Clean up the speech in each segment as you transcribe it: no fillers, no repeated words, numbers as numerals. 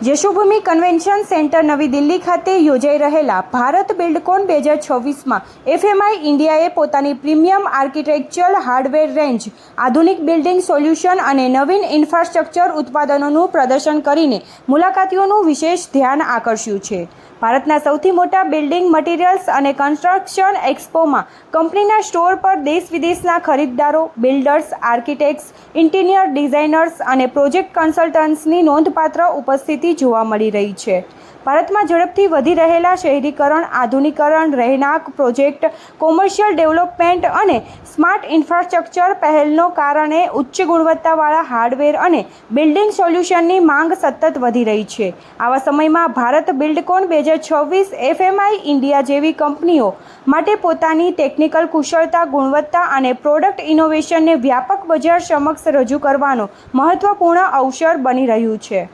Yashobhumi convention centre નવી દિલ્હી ખાતે યોજાઈ રહેલા ભારત બિલ્ડકોન 2026માં એફએમઆઈ ઇન્ડિયાએ પોતાની પ્રીમિયમ આર્કિટેક્ચરલ હાર્ડવેર રેન્જ, આધુનિક બિલ્ડિંગ સોલ્યુશન અને નવીન ઇન્ફ્રાસ્ટ્રક્ચર ઉત્પાદનોનું પ્રદર્શન કરીને મુલાકાતીઓનું વિશેષ ધ્યાન આકર્ષ્યું છે. ભારતના સૌથી મોટા બિલ્ડિંગ મટીરિયલ્સ અને કન્સ્ટ્રક્શન એક્સપોમાં કંપનીના સ્ટોર પર દેશ-વિદેશના ખરીદદારો, બિલ્ડર્સ, આર્કિટેક્ટ્સ, ઇન્ટિરિયર ડિઝાઇનર્સ અને પ્રોજેક્ટ કન્સલ્ટન્ટ્સની નોંધપાત્ર ઉપસ્થિતિ જોવા મળી રહી છે. ભારતમાં ઝડપથી વધી રહેલા શહેરીકરણ, આધુનિકરણ, રહેણાંક પ્રોજેક્ટ, કોમર્શિયલ ડેવલપમેન્ટ અને સ્માર્ટ ઇન્ફ્રાસ્ટ્રક્ચર પહેલનો કારણે ઉચ્ચ ગુણવત્તાવાળા હાર્ડવેર અને બિલ્ડિંગ સોલ્યુશનની માંગ સતત વધી રહી છે. આવા સમયમાં ભારત બિલ્ડકોન 2026 એફએમઆઈ ઇન્ડિયા જેવી કંપનીઓ માટે પોતાની ટેકનિકલ કુશળતા, ગુણવત્તા અને પ્રોડક્ટ ઇનોવેશનને વ્યાપક બજાર સમક્ષ રજૂ કરવાનો મહત્વપૂર્ણ અવસર બની રહ્યું છે.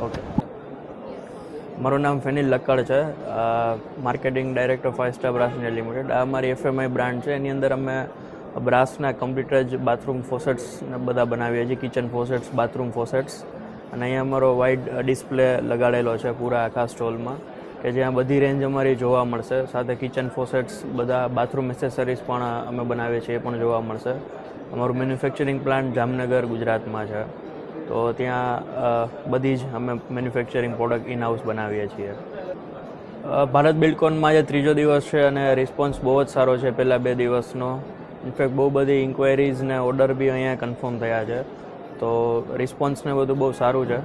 ઓકે, મારું નામ ફેનિલ લક્કડ છે, marketing director 5 star brass India limited. આ અમારી એફએમઆઈ બ્રાન્ડ છે. એની અંદર અમે બ્રાસના કમ્પ્લીટ જ બાથરૂમ ફોસેટ્સ બધા બનાવીએ છીએ, કિચન ફોસેટ્સ, બાથરૂમ ફોસેટ્સ. અને અહીંયા અમારો વાઇડ ડિસ્પ્લે લગાડેલો છે પૂરા આખા સ્ટોલમાં, કે જ્યાં બધી રેન્જ અમારી જોવા મળશે. સાથે કિચન ફોસેટ્સ, બધા બાથરૂમ એસેસરીઝ પણ અમે બનાવીએ છીએ, એ પણ જોવા મળશે. અમારું મેન્યુફેક્ચરિંગ પ્લાન્ટ જામનગર, ગુજરાતમાં છે. તો ત્યાં બધી જ અમે મેન્યુફેક્ચરિંગ પ્રોડક્ટ ઇન હાઉસ બનાવીએ છીએ. ભારત બિલ્ડકોનમાં આજે ત્રીજો દિવસ છે અને રિસ્પોન્સ બહુ જ સારો છે પહેલાં 2 દિવસનો. ઇનફેક્ટ બહુ બધી ઇન્ક્વાયરીઝ ને ઓર્ડર બી અહીંયા કન્ફર્મ થયા છે. તો રિસ્પોન્સને બધું બહુ સારું છે.